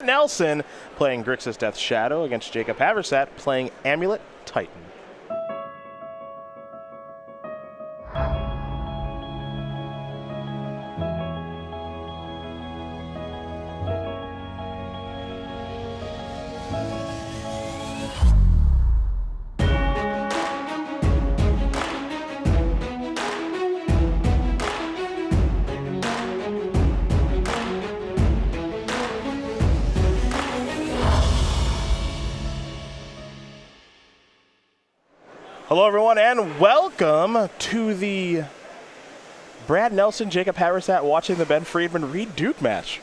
Nelson playing Grixis Death Shadow against Jacob Haverset playing Amulet Titan. Hello, everyone, and welcome to the Brad Nelson, Jacob Haverset watching the Ben Friedman Reed Duke match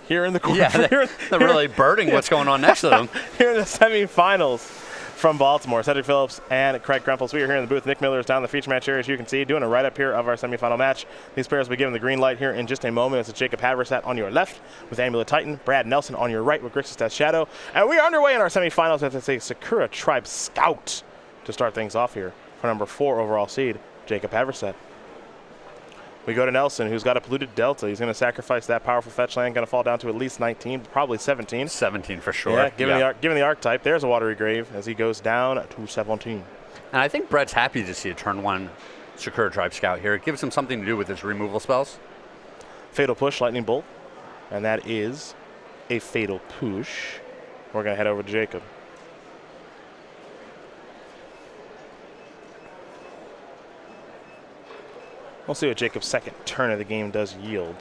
here in the corner. Yeah, they're really birding what's going on next to them. Here in the semifinals from Baltimore. Cedric Phillips and Craig Krempels. We are here in the booth. Nick Miller is down in the feature match area, as you can see, doing a write-up here of our semifinal match. These players will be given the green light here in just a moment. It's Jacob Haverset on your left with Amulet Titan, Brad Nelson on your right with Grixis Death Shadow. And we are underway in our semifinals as it's a Sakura Tribe Scout to start things off here for number 4 overall seed, Jacob Haverset. We go to Nelson, who's got a polluted Delta. He's going to sacrifice that powerful fetch land, going to fall down to at least 19, probably 17. 17 for sure. Yeah, given the archetype, there's a Watery Grave as he goes down to 17. And I think Brett's happy to see a turn 1 Sakura Tribe Scout here. It gives him something to do with his removal spells. Fatal Push, Lightning Bolt, and that is a Fatal Push. We're going to head over to Jacob. We'll see what Jacob's second turn of the game does yield.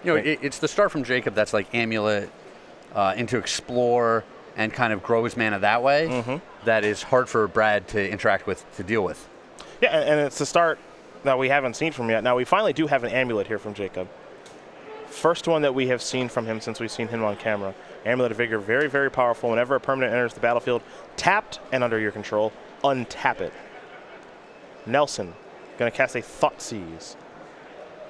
You know, it's the start from Jacob that's like Amulet into Explore and kind of grow his mana that way. That is hard for Brad to interact with, to deal with. Yeah, and it's the start that we haven't seen from yet. Now, we finally do have an Amulet here from Jacob. First one that we have seen from him since we've seen him on camera. Amulet of Vigor, very, very powerful. Whenever a permanent enters the battlefield, tapped and under your control, untap it. Nelson. Going to cast a Thoughtseize.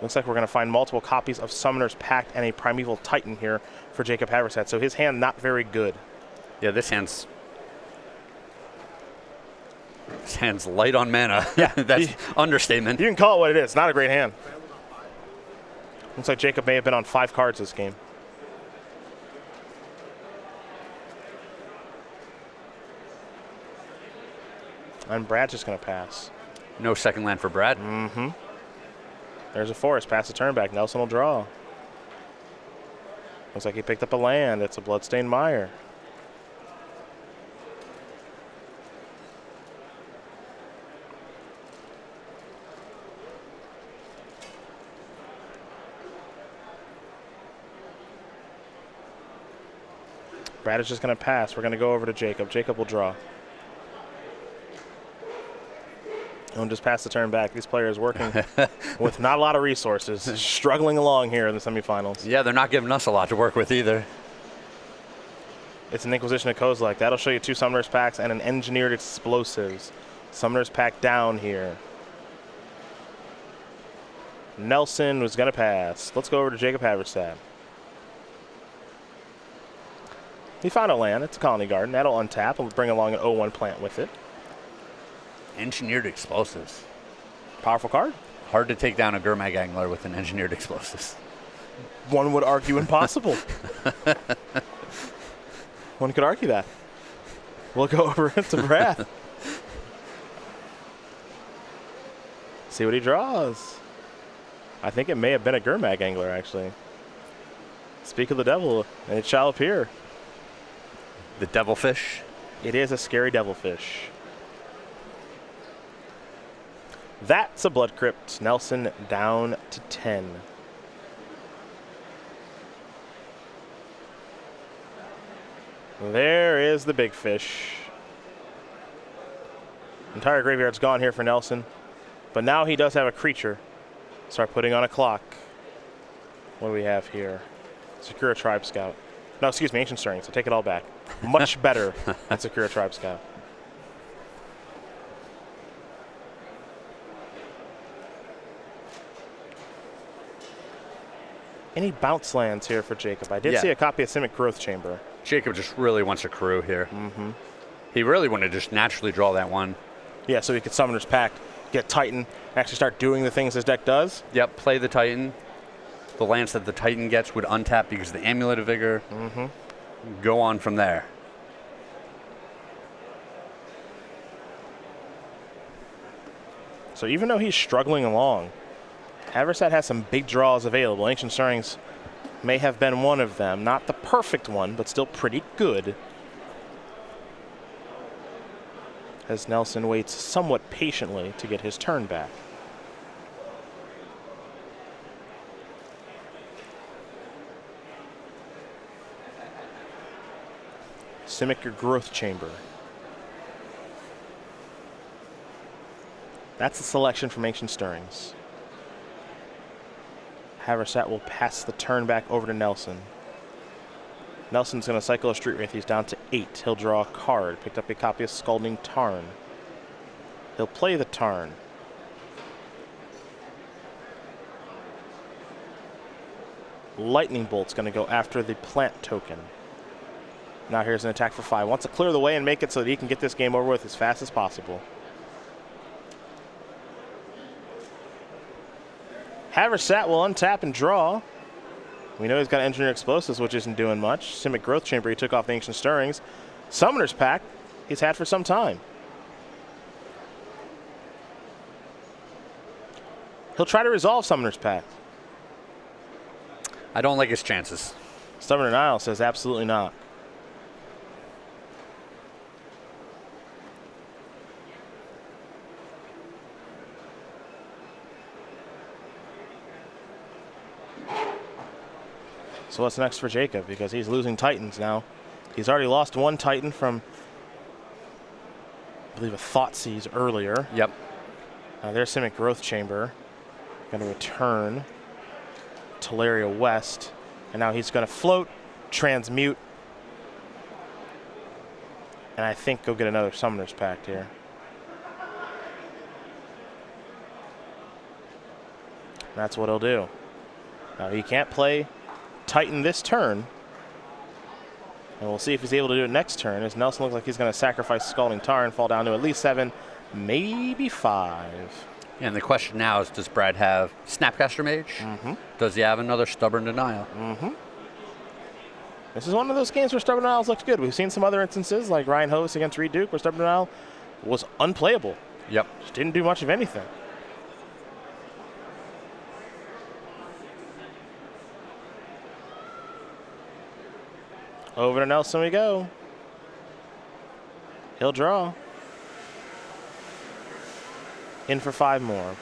Looks like we're going to find multiple copies of Summoner's Pact and a Primeval Titan here for Jacob Haverset. So his hand not very good. Yeah, this hand's light on mana. Yeah, that's understatement. You can call it what it is. Not a great hand. Looks like Jacob may have been on 5 cards this game. And Brad's just going to pass. No second land for Brad. There's a forest. Pass the turn back. Nelson will draw. Looks like he picked up a land. It's a Bloodstained Mire. Brad is just going to pass. We're going to go over to Jacob. Jacob will draw. And just pass the turn back. These players working with not a lot of resources, struggling along here in the semifinals. Yeah, they're not giving us a lot to work with either. It's an Inquisition of Kozilek. That'll show you 2 Summoner's Packs and an Engineered Explosives. Summoner's Pack down here. Nelson was going to pass. Let's go over to Jacob Haverset. He found a land. It's a Colony Garden. That'll untap and bring along an 0-1 plant with it. Engineered Explosives. Powerful card. Hard to take down a Gurmag Angler with an Engineered Explosives. One would argue impossible. One could argue that. We'll go over to Brad. See what he draws. I think it may have been a Gurmag Angler, actually. Speak of the devil, and it shall appear. The Devilfish. It is a scary Devilfish. That's a Blood Crypt. Nelson down to 10. There is the big fish. Entire graveyard's gone here for Nelson. But now he does have a creature. Start putting on a clock. What do we have here? Sakura Tribe Scout. No, excuse me, Ancient Stirring, so take it all back. Much better than Sakura Tribe Scout. Any bounce lands here for Jacob? I did see a copy of Simic Growth Chamber. Jacob just really wants a crew here. He really wanted to just naturally draw that one. Yeah, so he could Summoner's Pact, get Titan, actually start doing the things his deck does. Yep, play the Titan. The lands that the Titan gets would untap because of the Amulet of Vigor. go on from there. So even though he's struggling along, Haverset has some big draws available. Ancient Stirrings may have been one of them. Not the perfect one, but still pretty good. As Nelson waits somewhat patiently to get his turn back. Simic your growth chamber. That's the selection from Ancient Stirrings. Haverset will pass the turn back over to Nelson. Nelson's going to cycle a Street Wraith. He's down to 8. He'll draw a card. Picked up a copy of Scalding Tarn. He'll play the Tarn. Lightning Bolt's going to go after the plant token. Now here's an attack for 5. Wants to clear the way and make it so that he can get this game over with as fast as possible. Haverset will untap and draw. We know he's got Engineer Explosives, which isn't doing much. Simic Growth Chamber, he took off the Ancient Stirrings. Summoner's Pact, he's had for some time. He'll try to resolve Summoner's Pact. I don't like his chances. Stubborn Denial says absolutely not. So what's next for Jacob? Because he's losing Titans now. He's already lost one Titan from, I believe, a Thoughtseize earlier. Yep. There's Simic Growth Chamber. Going to return Teleria West. And now he's going to float, transmute, and I think go get another Summoner's Pact here. That's what he'll do. Now he can't play Titan this turn. And we'll see if he's able to do it next turn, as Nelson looks like he's going to sacrifice Scalding Tarn and fall down to at least 7, maybe 5. And the question now is, does Brad have Snapcaster Mage? Mm-hmm. Does he have another Stubborn Denial? Mm-hmm. This is one of those games where Stubborn Denial looks good. We've seen some other instances, like Ryan Host against Reed Duke, where Stubborn Denial was unplayable. Yep. Just didn't do much of anything. Over to Nelson we go. He'll draw. In for 5 more.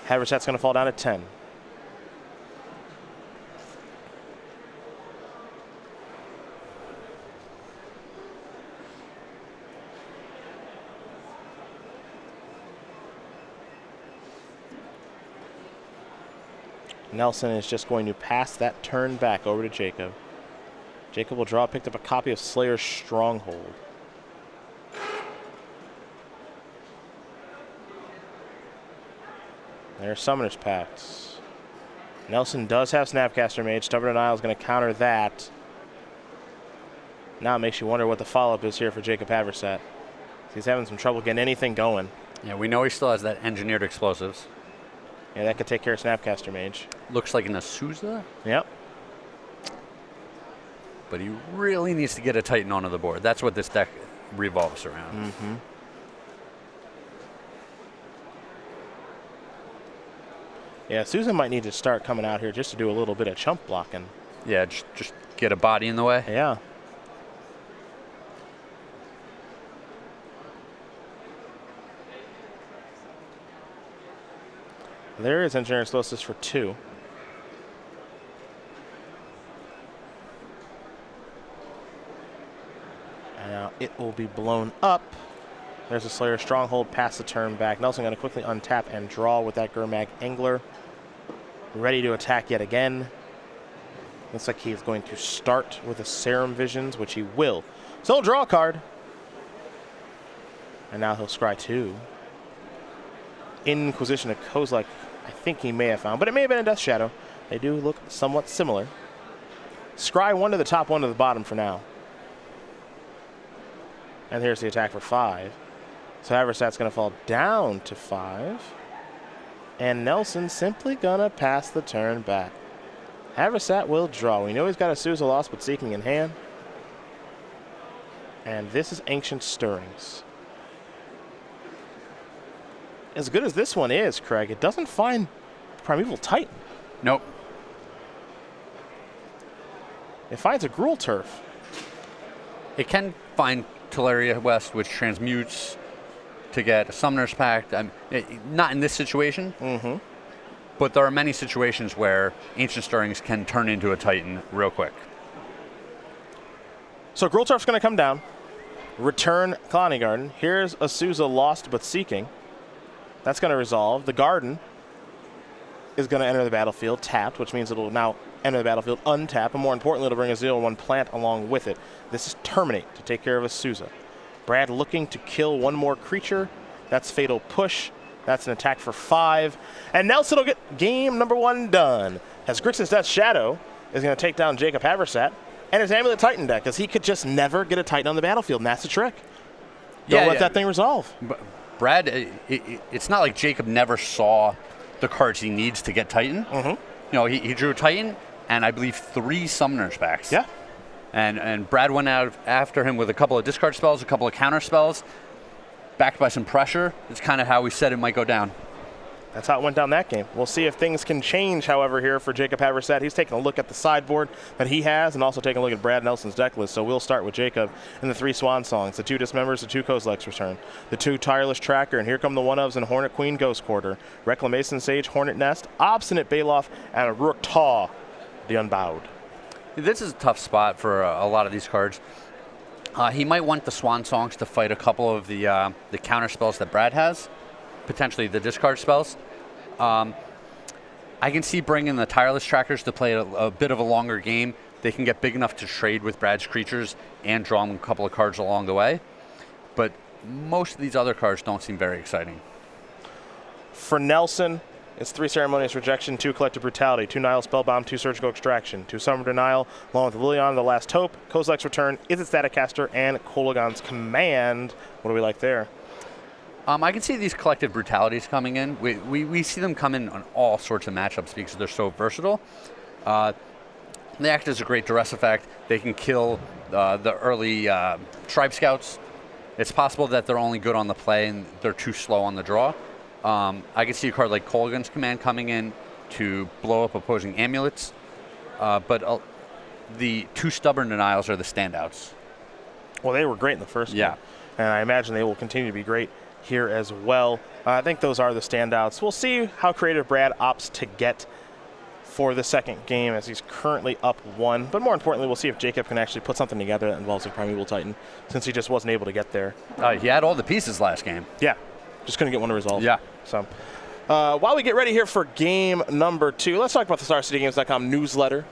Haverset's going to fall down to 10. Nelson is just going to pass that turn back over to Jacob. Jacob will draw, picked up a copy of Slayer's Stronghold. There's Summoner's Pacts. Nelson does have Snapcaster Mage. Stubborn Denial is going to counter that. Now it makes you wonder what the follow-up is here for Jacob Haverset. He's having some trouble getting anything going. Yeah, we know he still has that Engineered Explosives. Yeah, that could take care of Snapcaster Mage. Looks like an Azusa. Yep. But he really needs to get a Titan onto the board. That's what this deck revolves around. Mm-hmm. Yeah, Susan might need to start coming out here just to do a little bit of chump blocking. Yeah, just get a body in the way. Yeah. There is Engineer Explosives for 2. And now it will be blown up. There's a Slayer Stronghold, pass the turn back. Nelson going to quickly untap and draw with that Gurmag Angler. Ready to attack yet again. Looks like he's going to start with a Serum Visions, which he will. So he'll draw a card. And now he'll scry 2. Inquisition of Kozilek, I think he may have found, but it may have been a Death Shadow. They do look somewhat similar. Scry 1 to the top, 1 to the bottom for now. And here's the attack for 5. So Haverset's going to fall down to 5. And Nelson simply going to pass the turn back. Haverset will draw. We know he's got a Sousa lost, but Seeking in hand. And this is Ancient Stirrings. As good as this one is, Craig, it doesn't find Primeval Titan. Nope. It finds a Gruul Turf. It can find Teleria West, which transmutes to get a Summoner's Pact. Not in this situation, but there are many situations where Ancient Stirrings can turn into a Titan real quick. So Gruul Turf's going to come down. Return Kalani Garden. Here's Azusa Lost but Seeking. That's going to resolve. The Garden is going to enter the battlefield tapped, which means it'll now enter the battlefield untapped, and more importantly, it'll bring a 0/1 plant along with it. This is Terminate to take care of Azusa. Brad looking to kill one more creature. That's Fatal Push. That's an attack for 5. And Nelson will get game number 1 done, as Grixis Death Shadow is going to take down Jacob Haverset and his Amulet Titan deck, because he could just never get a Titan on the battlefield, and that's the trick. Don't let that thing resolve. Brad, it's not like Jacob never saw the cards he needs to get Titan. You know, he drew a Titan and I believe 3 Summoners Pacts. Yeah. And Brad went out after him with a couple of discard spells, a couple of counter spells, backed by some pressure. It's kind of how we said it might go down. That's how it went down that game. We'll see if things can change, however, here for Jacob Haverset. He's taking a look at the sideboard that he has and also taking a look at Brad Nelson's deck list. So we'll start with Jacob and the 3 Swan Songs, the 2 Dismembers, the 2 Kozilek's Return, the 2 Tireless Tracker, and here come the 1-ofs and Hornet Queen Ghost Quarter, Reclamation Sage, Hornet Nest, Obstinate Baloth, and a Rook Taw, the Unbowed. This is a tough spot for a lot of these cards. He might want the Swan Songs to fight a couple of the counter spells that Brad has, potentially the discard spells. I can see bringing the Tireless Trackers to play a bit of a longer game. They can get big enough to trade with Brad's creatures and draw him a couple of cards along the way. But most of these other cards don't seem very exciting. For Nelson, it's 3 Ceremonious Rejection, 2 Collective Brutality, 2 Nihil Spellbound, 2 Surgical Extraction, 2 Summer Denial, along with Liliana, the Last Hope, Kozilek's Return, Is It Staticaster, and Kolaghan's Command. What do we like there? I can see these Collective Brutalities coming in. We see them come in on all sorts of matchups because they're so versatile. They act as a great duress effect. They can kill the early Tribe Scouts. It's possible that they're only good on the play and they're too slow on the draw. I can see a card like Kolaghan's Command coming in to blow up opposing amulets. But the 2 Stubborn Denials are the standouts. Well, they were great in the first game. And I imagine they will continue to be great here as well. I think those are the standouts. We'll see how creative Brad opts to get for the second game, as he's currently up 1. But more importantly, we'll see if Jacob can actually put something together that involves a Primeval Titan, since he just wasn't able to get there. He had all the pieces last game. Yeah, just couldn't get one to resolve. Yeah. So while we get ready here for game number 2, let's talk about the StarCityGames.com newsletter.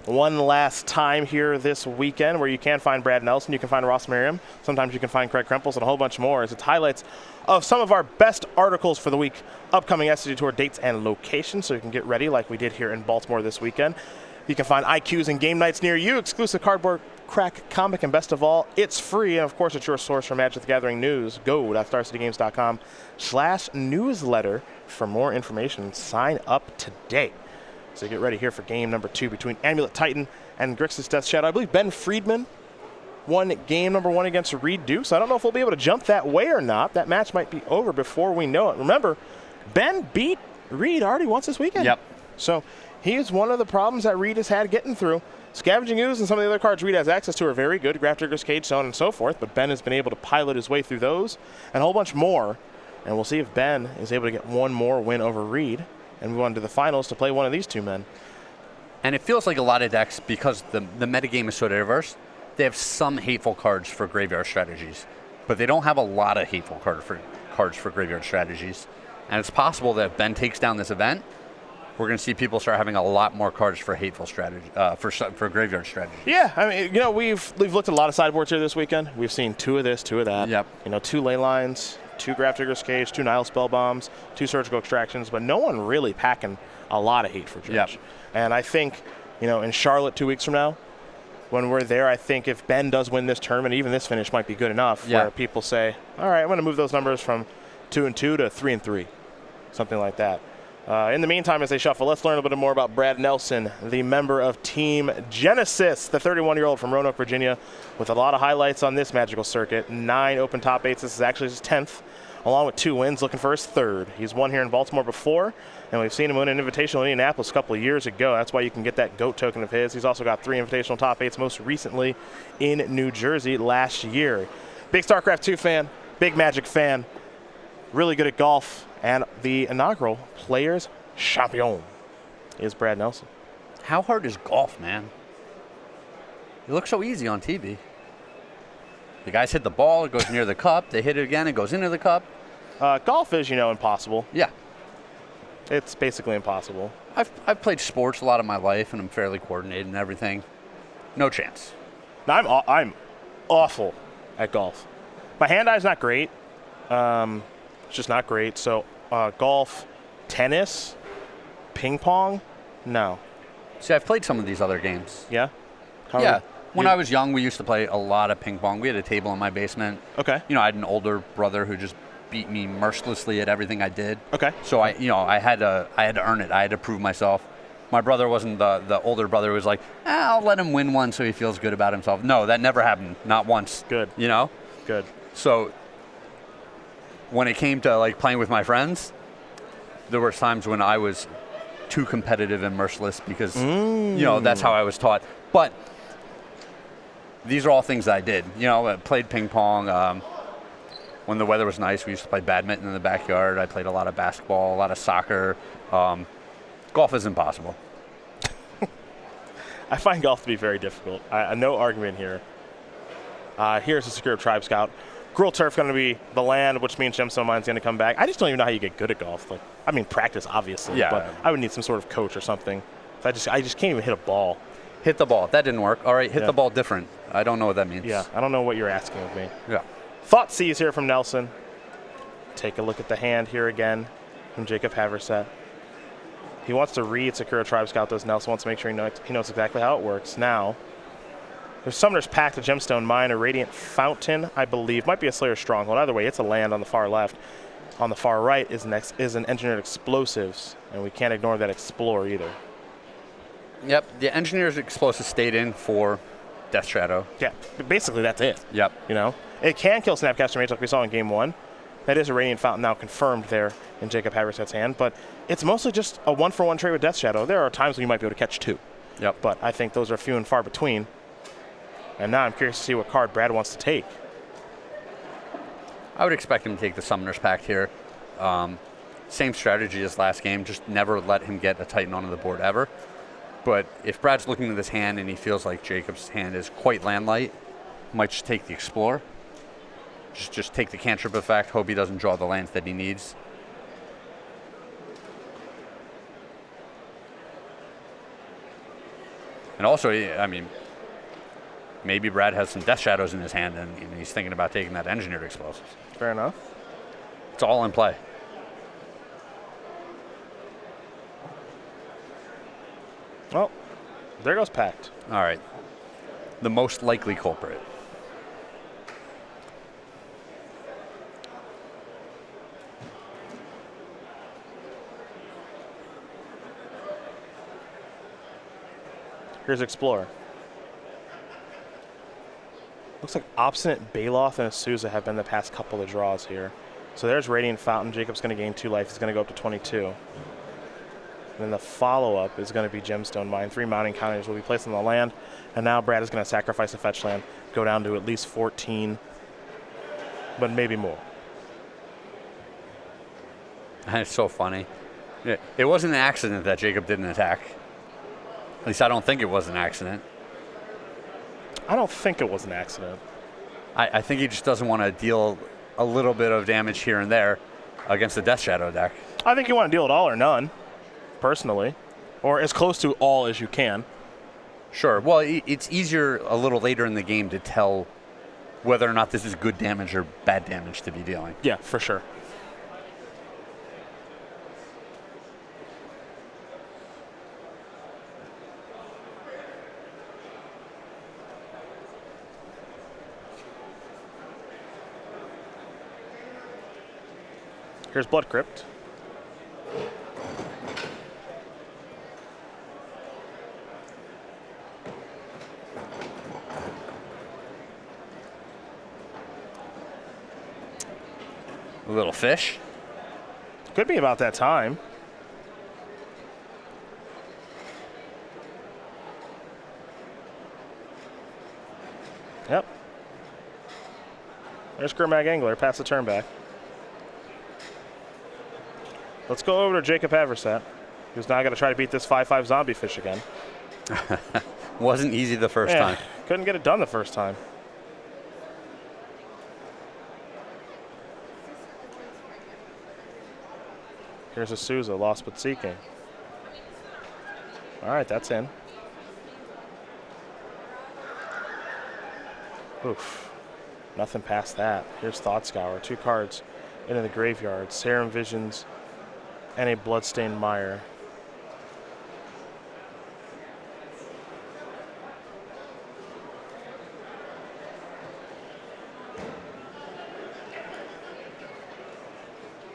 One last time here this weekend, where you can find Brad Nelson, you can find Ross Merriam, sometimes you can find Craig Krempels, and a whole bunch more, as it's highlights of some of our best articles for the week, upcoming SCG Tour dates and locations, so you can get ready like we did here in Baltimore this weekend. You can find IQs and game nights near you, exclusive cardboard crack comic, and best of all, it's free. And of course, it's your source for Magic the Gathering news. Go.starcitygames.com/newsletter for more information. Sign up today. So get ready here for game number 2 between Amulet Titan and Grixis Death Shadow. I believe Ben Friedman won game number 1 against Reed Dukes. I don't know if we'll be able to jump that way or not. That match might be over before we know it. Remember, Ben beat Reed already once this weekend. Yep. So he is one of the problems that Reed has had getting through. Scavenging Ooze and some of the other cards Reed has access to are very good. Grafdigger's Cage, so on and so forth. But Ben has been able to pilot his way through those and a whole bunch more. And we'll see if Ben is able to get one more win over Reed and move on to the finals to play one of these 2 men. And it feels like a lot of decks, because the metagame is so diverse, they have some hateful cards for graveyard strategies, but they don't have a lot of hateful cards for graveyard strategies. And it's possible that if Ben takes down this event, we're going to see people start having a lot more cards for hateful strategy, for graveyard strategy. Yeah, I mean, you know, we've looked at a lot of sideboards here this weekend. We've seen 2 of this, 2 of that. Yep. You know, 2 ley lines, 2 Grafdigger's Cage, 2 Nihil Spellbombs, 2 Surgical Extractions, but no one really packing a lot of hate for Dredge. Yep. And I think, you know, in Charlotte 2 weeks from now, when we're there, I think if Ben does win this tournament, even this finish might be good enough where people say, all right, I'm going to move those numbers from 2-2 to 3-3, something like that. In the meantime, as they shuffle, let's learn a bit more about Brad Nelson, the member of Team Genesis, the 31-year-old from Roanoke, Virginia, with a lot of highlights on this magical circuit. 9 open top 8s. This is actually his 10th, along with 2 wins, looking for his 3rd. He's won here in Baltimore before, and we've seen him win an Invitational in Indianapolis a couple of years ago. That's why you can get that GOAT token of his. He's also got 3 Invitational top 8s, most recently in New Jersey last year. Big StarCraft 2 fan, big Magic fan, really good at golf. And the inaugural Players Champion is Brad Nelson. How hard is golf, man? It looks so easy on TV. The guys hit the ball, it goes near the cup. They hit it again, it goes into the cup. Golf is, impossible. Yeah. It's basically impossible. I've played sports a lot of my life, and I'm fairly coordinated and everything. No chance. Now, I'm awful at golf. My hand-eye's not great. It's just not great. So golf, tennis, ping pong, no. See, I've played some of these other games. Yeah? When I was young, we used to play a lot of ping pong. We had a table in my basement. Okay. I had an older brother who just beat me mercilessly at everything I did. Okay. So I had to earn it. I had to prove myself. My brother wasn't the older brother who was like, I'll let him win one so he feels good about himself. No, that never happened. Not once. Good. Good. So when it came to playing with my friends, there were times when I was too competitive and merciless because that's how I was taught. But these are all things that I did. I played ping pong. When the weather was nice, we used to play badminton in the backyard. I played a lot of basketball, a lot of soccer. Golf is impossible. I find golf to be very difficult. No argument here. Here's a secure Tribe Scout. Gruel Turf going to be the land, which means Gemstone Mine's going to come back. I just don't even know how you get good at golf. Practice, obviously. Yeah. But I would need some sort of coach or something. So I just can't even hit a ball. Hit the ball. That didn't work. All right, hit the ball different. I don't know what that means. Yeah, I don't know what you're asking of me. Yeah. Thought C's here from Nelson. Take a look at the hand here again from Jacob Haverset. He wants to read Sakura Tribe Scout, does Nelson. Wants to make sure he knows exactly how it works. Now, there's Summoner's Pact, a Gemstone Mine, a Radiant Fountain, I believe. Might be a Slayer's Stronghold. Either way, it's a land on the far left. On the far right is an Engineered Explosives, and we can't ignore that Explore either. Yep, the Engineer's Explosives stayed in for Death Shadow. Yeah, basically that's it. Yep. It can kill Snapcaster Mage like we saw in Game 1. That is a Radiant Fountain now confirmed there in Jacob Haverset's hand, but it's mostly just a 1-for-1 trade with Death Shadow. There are times when you might be able to catch 2. Yep. But I think those are few and far between. And now I'm curious to see what card Brad wants to take. I would expect him to take the Summoner's Pact here. Same strategy as last game, just never let him get a Titan onto the board ever. But if Brad's looking at this hand and he feels like Jacob's hand is quite land light, might just take the Explore. Just take the cantrip effect, hope he doesn't draw the lands that he needs. And also, maybe Brad has some Death Shadows in his hand and he's thinking about taking that Engineered Explosives. Fair enough. It's all in play. Well, there goes Pact. All right. The most likely culprit. Here's Explorer. Looks like Obstinate Baloth and Azusa have been the past couple of draws here. So there's Radiant Fountain. Jacob's going to gain 2 life. He's going to go up to 22. And then the follow-up is going to be Gemstone Mine. 3 mounting counters will be placed on the land. And now Brad is going to sacrifice a fetch land, go down to at least 14, but maybe more. It's so funny. It wasn't an accident that Jacob didn't attack. At least I don't think it was an accident. I don't think it was an accident. I think he just doesn't want to deal a little bit of damage here and there against the Death Shadow deck. I think you want to deal it all or none, personally, or as close to all as you can. Sure. Well, it's easier a little later in the game to tell whether or not this is good damage or bad damage to be dealing. Yeah, for sure. Here's Blood Crypt. A little fish. Could be about that time. Yep. There's Gurmag Angler, pass the turn back. Let's go over to Jacob Haverset, who's now going to try to beat this 5/5 zombie fish again. Wasn't easy the first time. Couldn't get it done the first time. Here's a Souza, lost but seeking. All right, that's in. Oof. Nothing past that. Here's Thought Scour. 2 cards into the graveyard. Serum Visions and a Bloodstained Mire.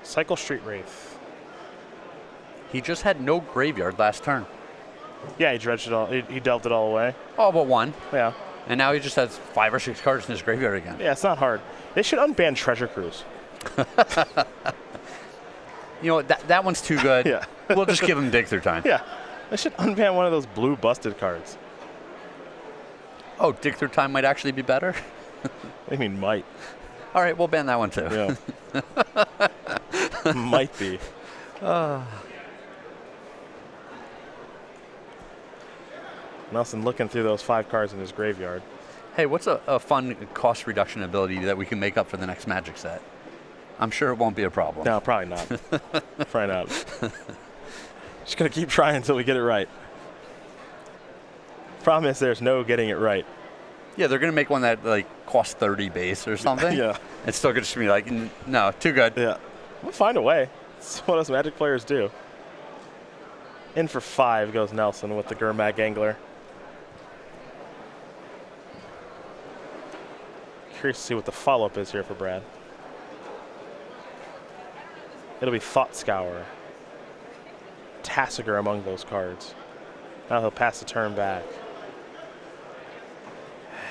Cycle Street Wraith. He just had no graveyard last turn. Yeah, he dredged it all. He delved it all away. Oh, but 1. Yeah. And now he just has 5 or 6 cards in his graveyard again. Yeah, it's not hard. They should unban Treasure Cruise. You know, that one's too good. Yeah. We'll just give him Dig Through Time. Yeah. They should unban one of those blue busted cards. Oh, Dig Through Time might actually be better? I mean, might. All right, we'll ban that one too. Yeah. Might be. Nelson looking through those 5 cards in his graveyard. Hey, what's a fun cost reduction ability that we can make up for the next Magic set? I'm sure it won't be a problem. No, probably not. Probably not. Just going to keep trying until we get it right. Problem is there's no getting it right. Yeah, they're going to make one that like costs 30 base or something. Yeah. It's still going to be like, no, too good. Yeah. We'll find a way. That's what us Magic players do. In for 5 goes Nelson with the Gurmag Angler. Curious to see what the follow-up is here for Brad. It'll be Thought Scour. Tassiger among those cards. Now he'll pass the turn back.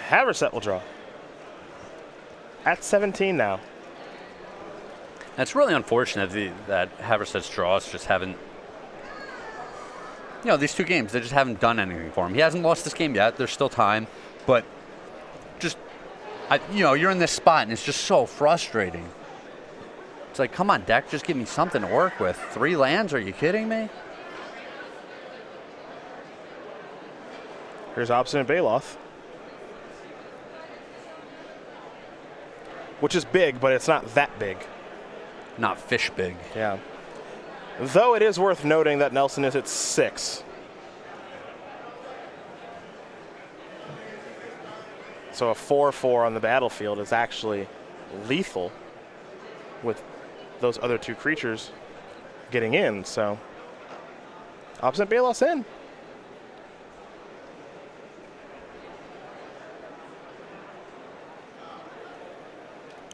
Haverset will draw. At 17 now. It's really unfortunate that Haverset's draws just haven't, you know, these 2 games, they just haven't done anything for him. He hasn't lost this game yet. There's still time. But just, you know, you're in this spot, and it's just so frustrating. It's like, come on, deck, just give me something to work with. 3 lands? Are you kidding me? Here's Obstinate Baloth. Which is big, but it's not that big. Not fish big. Yeah. Though it is worth noting that Nelson is at 6. So a 4/4 on the battlefield is actually lethal with those other 2 creatures getting in. So Obstinate Baloth's in.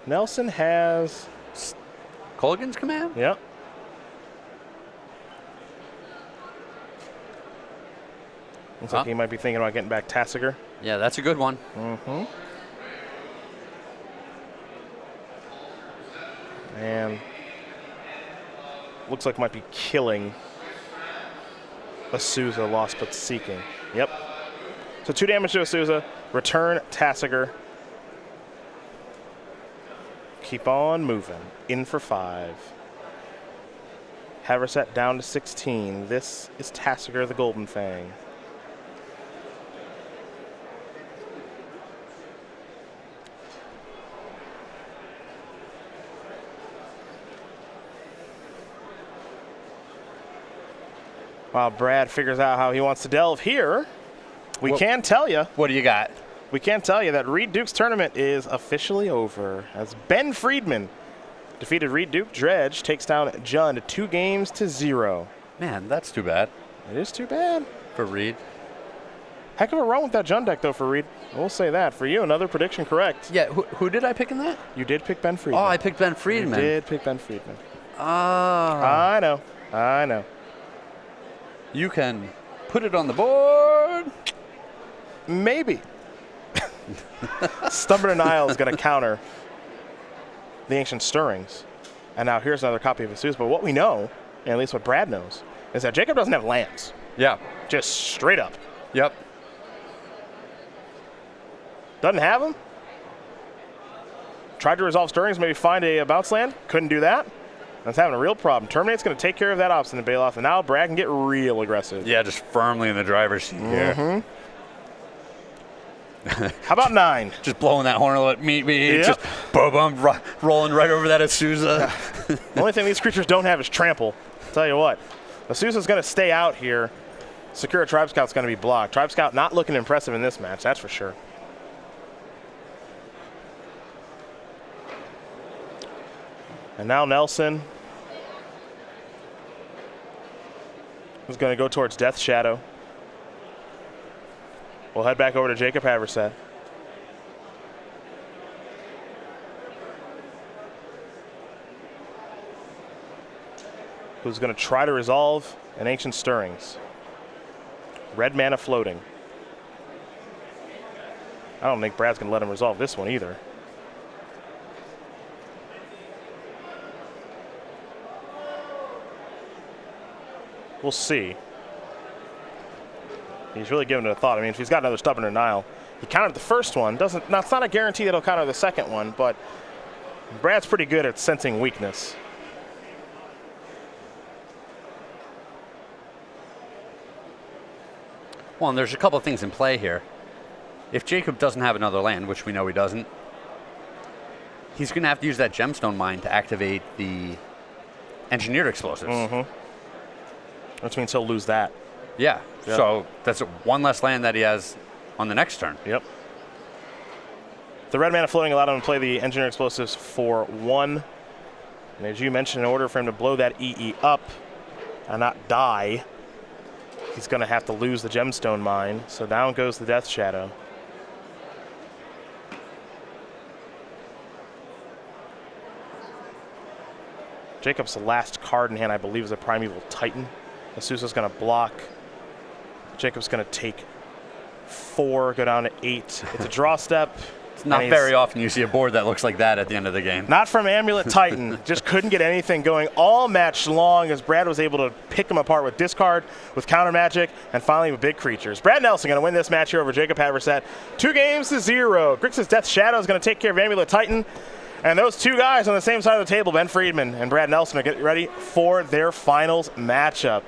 Nelson has Colgan's Command? Yep. Looks like he might be thinking about getting back Tassiger. Yeah, that's a good one. Mm-hmm. And looks like might be killing a Souza, lost but seeking. Yep. So 2 damage to a Souza. Return Tassiger. Keep on moving. In for 5. Haverset down to 16. This is Tassiger the Golden Fang. While Brad figures out how he wants to delve here, we can tell you. What do you got? We can tell you that Reed Duke's tournament is officially over as Ben Friedman defeated Reed Duke. Dredge takes down Jund 2-0. Man, that's too bad. It is too bad. For Reed. Heck of a run with that Jund deck, though, for Reed. We'll say that. For you, another prediction correct. Yeah, who did I pick in that? You did pick Ben Friedman. Oh, I picked Ben Friedman. You did pick Ben Friedman. Ah. I know. I know. You can put it on the board. Maybe. Stubborn Denial is going to counter the Ancient Stirrings. And now here's another copy of Asus. But what we know, and at least what Brad knows, is that Jacob doesn't have lands. Yeah. Just straight up. Yep. Doesn't have them. Tried to resolve stirrings, maybe find a bounce land. Couldn't do that. That's having a real problem. Terminate's going to take care of that Obstinate Baloth, and now Brad can get real aggressive. Yeah, just firmly in the driver's seat here. How about 9? Just blowing that horn, let meet me. Yep. Just boom, rolling right over that Asusa. The only thing these creatures don't have is trample. I'll tell you what. Asusa's going to stay out here. Sakura Tribe Scout's going to be blocked. Tribe Scout not looking impressive in this match, that's for sure. And now Nelson is going to go towards Death Shadow. We'll head back over to Jacob Haverset. Who's going to try to resolve an Ancient Stirrings. Red mana floating. I don't think Brad's going to let him resolve this one either. We'll see. He's really giving it a thought. I mean, if he's got another Stubborn Denial, he countered the first one. It's not a guarantee that he'll counter the second one, but Brad's pretty good at sensing weakness. Well, and there's a couple of things in play here. If Jacob doesn't have another land, which we know he doesn't, he's going to have to use that Gemstone Mine to activate the Engineered Explosives. Which means he'll lose that. Yeah. Yep. So that's one less land that he has on the next turn. Yep. The red mana floating allowed him to play the Engineer Explosives for 1. And as you mentioned, in order for him to blow that EE up and not die, he's going to have to lose the Gemstone Mine. So down goes the Death Shadow. Jacob's last card in hand, I believe, is a Primeval Titan. Asusa's going to block. Jacob's going to take 4, go down to 8. It's a draw step. It's not very often you see a board that looks like that at the end of the game. Not from Amulet Titan. Just couldn't get anything going all match long as Brad was able to pick him apart with discard, with counter magic, and finally with big creatures. Brad Nelson going to win this match here over Jacob Haverset. 2-0. Grixis Death Shadow is going to take care of Amulet Titan. And those two guys on the same side of the table, Ben Friedman and Brad Nelson, are getting ready for their finals matchup.